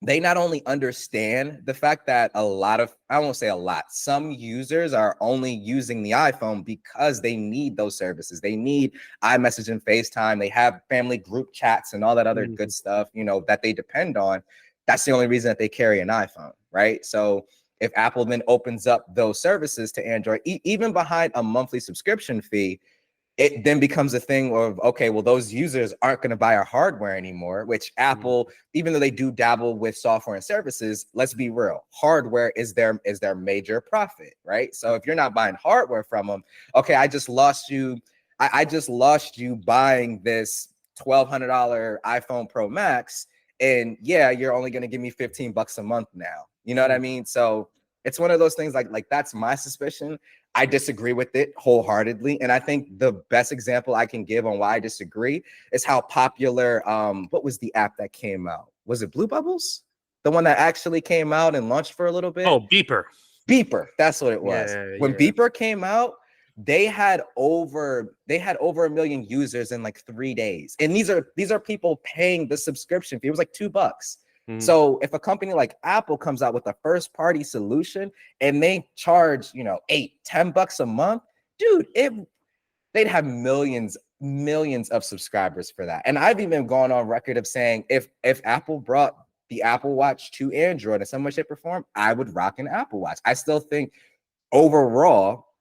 they not only understand the fact that I won't say a lot, some users are only using the iPhone because they need those services. They need iMessage and FaceTime. They have family group chats and all that other good
Mhm.
stuff, that they depend on. That's the only reason that they carry an iPhone, right? So if Apple then opens up those services to Android, even behind a monthly subscription fee, it then becomes a thing of, okay, well, those users aren't going to buy our hardware anymore, which Apple, even though they do dabble with software and services, let's be real, hardware is their major profit, right? So if you're not buying hardware from them, okay, I just lost you buying this $1,200 iPhone Pro Max, and yeah, you're only going to give me $15 a month now. You know what I mean? So it's one of those things like that's my suspicion. I disagree with it wholeheartedly. And I think the best example I can give on why I disagree is how popular, what was the app that came out? Was it Blue Bubbles? The one that actually came out and launched for a little bit?
Oh, Beeper.
Beeper, that's what it was.
Yeah,
When
yeah.
Beeper came out, they had over a million users in like 3 days. And these are people paying the subscription fee. It was like $2.
Mhm.
So if a company like Apple comes out with a first party solution and they charge, $8-10 a month, dude, they'd have millions of subscribers for that. And I've even gone on record of saying if Apple brought the Apple Watch to Android in some way, shape, or form, I would rock an Apple Watch. I still think overall,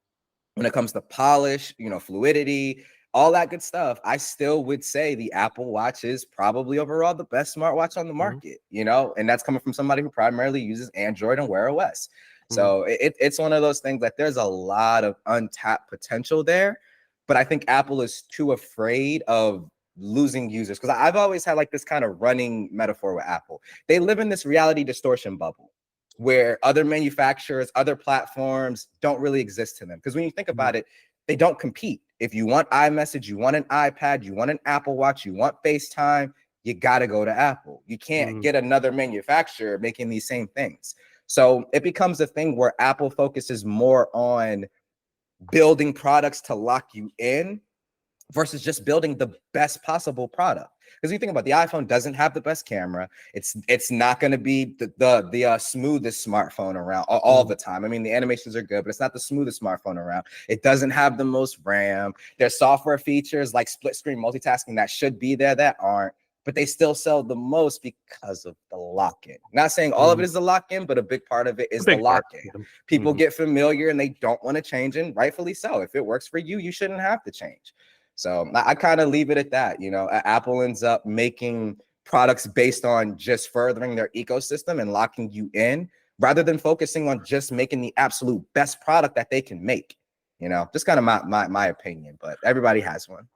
when it comes to polish, fluidity, all that good stuff, I still would say the Apple Watch is probably overall the best smartwatch on the
Mhm.
market, and that's coming from somebody who primarily uses Android and Wear OS.
Mhm.
So it's one of those things that there's a lot of untapped potential there, but I think Apple is too afraid of losing users because I've always had like this kind of running metaphor with Apple. They live in this reality distortion bubble where other manufacturers, other platforms don't really exist to them. Because when you think
Mhm.
about it, they don't compete. If you want iMessage, you want an iPad, you want an Apple Watch, you want FaceTime, you got to go to Apple. You can't
Mhm.
get another manufacturer making these same things. So it becomes a thing where Apple focuses more on building products to lock you in versus just building the best possible product. Because you think about the iPhone doesn't have the best camera. It's not going to be the smoothest smartphone around all the time. I mean, the animations are good, but it's not the smoothest smartphone around. It doesn't have the most RAM. There's software features like split screen multitasking that should be there that aren't, but they still sell the most because of the lock-in. Not saying all of it is the lock-in, but a big part of it is the lock-in. People get familiar and they don't want to change, and rightfully so. If it works for you, you shouldn't have to change. So I kind of leave it at that. You know, Apple ends up making products based on just furthering their ecosystem and locking you in rather than focusing on just making the absolute best product that they can make. You know, just kind of my opinion, but everybody has one.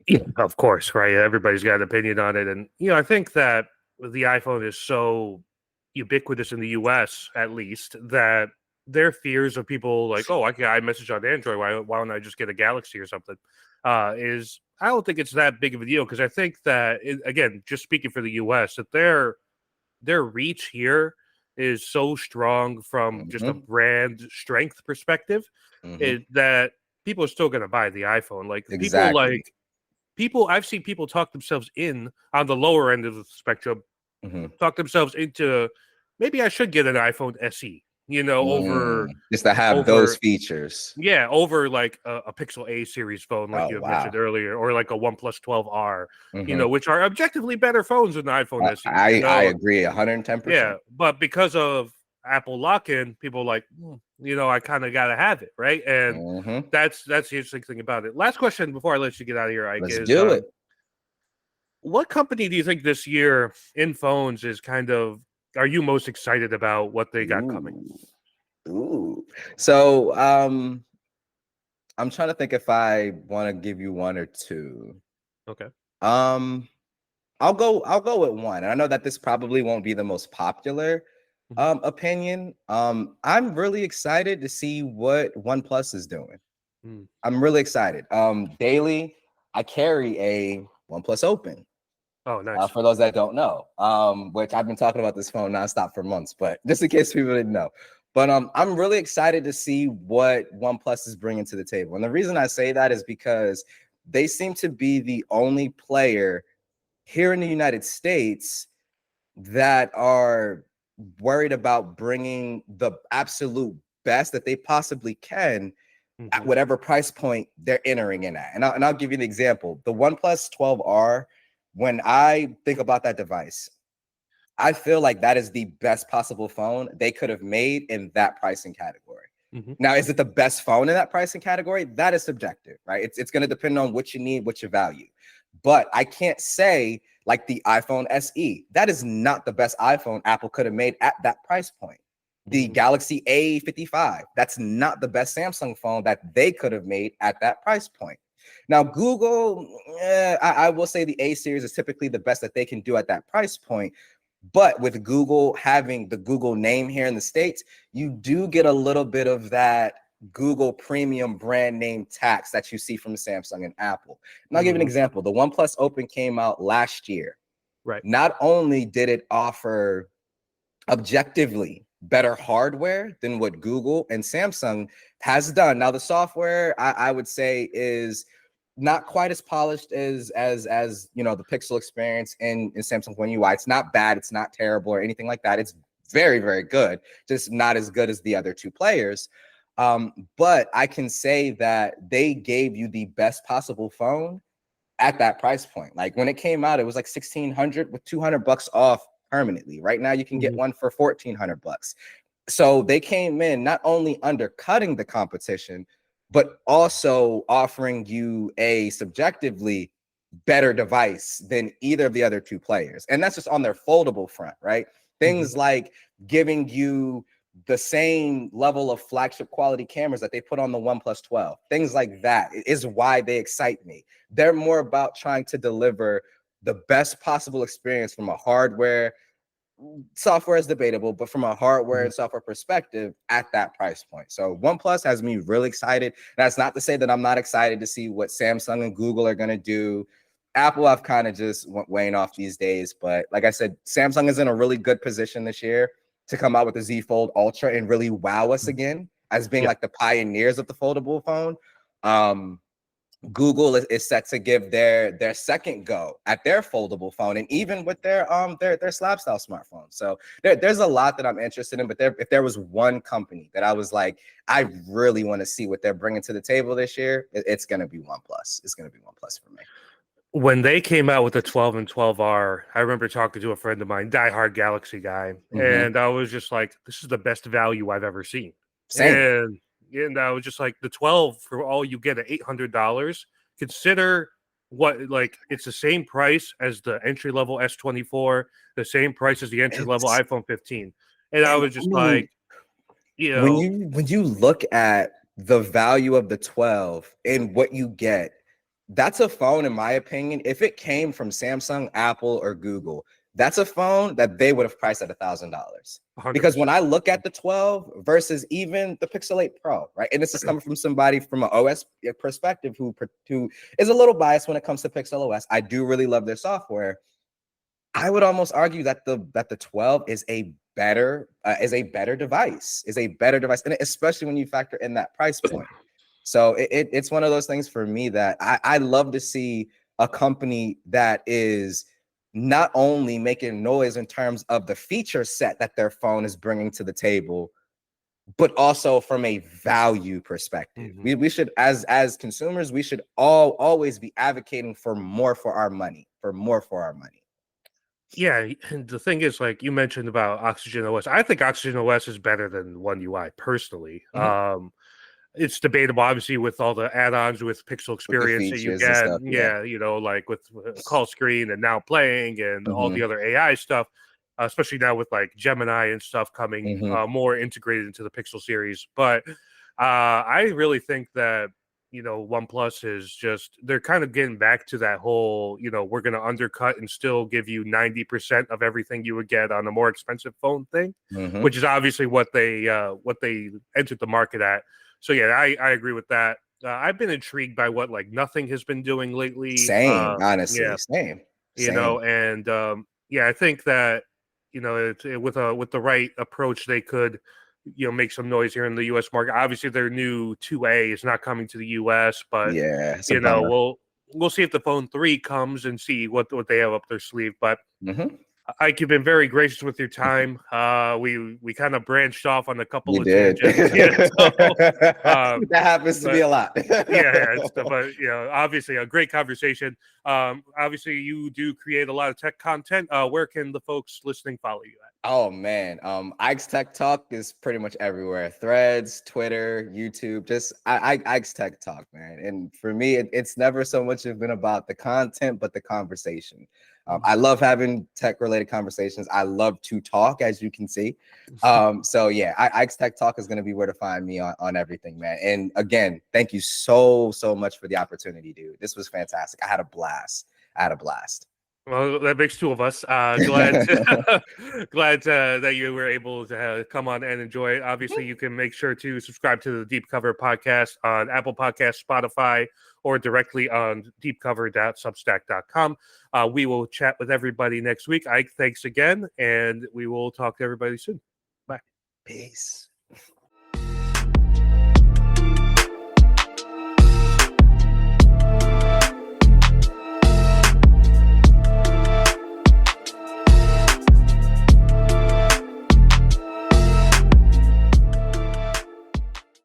Yeah, of course, right? Everybody's got an opinion on it. And, you know, I think that the iPhone is so ubiquitous in the US, at least, that their fears of people like, oh, I can iMessage on Android. Why don't I just get a Galaxy or something? Is I don't think it's that big of a deal because I think that, again, just speaking for the US, that their reach here is so strong from just a brand strength perspective that people are still going to buy the iPhone. Like people, I've seen people talk themselves in on the lower end of the spectrum, talk themselves into maybe I should get an iPhone SE, you know, over
just to have those features.
Yeah, over like a Pixel A series phone, like you had mentioned earlier, or like a OnePlus 12R, you know, which are objectively better phones than the iPhone SE.
I agree 110%.
Yeah, but because of Apple lock-in, people are like, you know, I kind of got to have it, right? And that's the interesting thing about it. Last question before I let you get out of here, Ike,
Let's do it.
What company do you think this year in phones is are you most excited about what they got coming?
So I'm trying to think if I want to give you one or two.
Okay.
I'll go with one. And I know that this probably won't be the most popular opinion. I'm really excited to see what OnePlus is doing. I'm really excited. Daily, I carry a OnePlus Open.
Oh, nice.
For those that don't know, which I've been talking about this phone nonstop for months, but just in case people didn't know. But I'm really excited to see what OnePlus is bringing to the table. And the reason I say that is because they seem to be the only player here in the United States that are worried about bringing the absolute best that they possibly can at whatever price point they're entering in at. And I'll give you an example. The OnePlus 12R, when I think about that device, I feel like that is the best possible phone they could have made in that pricing category. Now, is it the best phone in that pricing category? That is subjective, right? It's going to depend on what you need, what you value. But I can't say like the iPhone SE, that is not the best iPhone Apple could have made at that price point. The Galaxy A55, that's not the best Samsung phone that they could have made at that price point. Now, Google, I will say the A series is typically the best that they can do at that price point. But with Google having the Google name here in the States, you do get a little bit of that Google premium brand name tax that you see from Samsung and Apple. And I'll give you an example. The OnePlus Open came out last year.
Right.
Not only did it offer objectively better hardware than what Google and Samsung has done. Now, the software I would say is not quite as polished as you know the Pixel experience in Samsung One UI. It's not bad, it's not terrible or anything like that. It's very, very good, just not as good as the other two players. But I can say that they gave you the best possible phone at that price point. Like when it came out, it was like 1,600 with $200 off permanently. Right now, you can get one for $1,400. So they came in not only undercutting the competition, but also offering you a subjectively better device than either of the other two players. And that's just on their foldable front, right? Things like giving you the same level of flagship quality cameras that they put on the OnePlus 12. Things like that is why they excite me. They're more about trying to deliver the best possible experience from a hardware. Software is debatable, but from a hardware and software perspective at that price point. So OnePlus has me really excited. That's not to say that I'm not excited to see what Samsung and Google are going to do. Apple, I've kind of just went weighing off these days. But like I said, Samsung is in a really good position this year to come out with the Z Fold Ultra and really wow us again as being like the pioneers of the foldable phone. Google is set to give their second go at their foldable phone, and even with their slab style smartphone. So there's a lot that I'm interested in. But if there was one company that I was like, I really want to see what they're bringing to the table this year, it's going to be OnePlus. It's going to be OnePlus for me.
When they came out with the 12 and 12R, I remember talking to a friend of mine, diehard Galaxy guy, and I was just like, "This is the best value I've ever seen."
Same.
And I was just like, the 12 for all you get at $800. Consider what, like, it's the same price as the entry level S24, the same price as the entry level iPhone 15, and I was just like,
when you look at the value of the 12 and what you get, that's a phone, in my opinion, if it came from Samsung, Apple, or Google, that's a phone that they would have priced at $1,000. Because when I look at the 12 versus even the Pixel 8 Pro, right, and this is coming from somebody from an OS perspective who is a little biased when it comes to Pixel OS. I do really love their software. I would almost argue that the 12 is a better device, and especially when you factor in that price point. So it's one of those things for me that I love to see a company that is not only making noise in terms of the feature set that their phone is bringing to the table, but also from a value perspective. We should, as consumers, we should always be advocating for more for our money,
Yeah, and the thing is, like you mentioned about Oxygen OS, I think Oxygen OS is better than One UI personally. It's debatable, obviously, with all the add-ons with Pixel Experience that you get. Yeah, like with call screen and now playing and all the other AI stuff, especially now with like Gemini and stuff coming more integrated into the Pixel series. But I really think that OnePlus is just, they're kind of getting back to that whole, we're going to undercut and still give you 90% of everything you would get on a more expensive phone thing, which is obviously what they entered the market at. So yeah, I agree with that. I've been intrigued by what like Nothing has been doing lately.
Honestly,
yeah,
same.
And I think that with the right approach, they could make some noise here in the U.S. market. Obviously, their new 2A is not coming to the U.S., but we'll see if the phone 3 comes and see what they have up their sleeve. But Ike, you've been very gracious with your time. We kind of branched off on a couple of tangents.
That happens to be a lot.
But obviously a great conversation. Obviously you do create a lot of tech content. Where can the folks listening follow you at?
Oh man, Ike's Tech Talk is pretty much everywhere. Threads, Twitter, YouTube, just Ike's Tech Talk, man. And for me, it's never so much been about the content, but the conversation. I love having tech-related conversations. I love to talk, as you can see. So yeah, Ike's Tech Talk is going to be where to find me on everything, man. And again, thank you so much for the opportunity, dude. This was fantastic. I had a blast.
Well, that makes 2 of us. Glad that you were able to come on and enjoy it. Obviously, you can make sure to subscribe to the Deep Cover podcast on Apple Podcasts, Spotify, or directly on deepcover.substack.com. We will chat with everybody next week. Ike, thanks again, and we will talk to everybody soon. Bye.
Peace.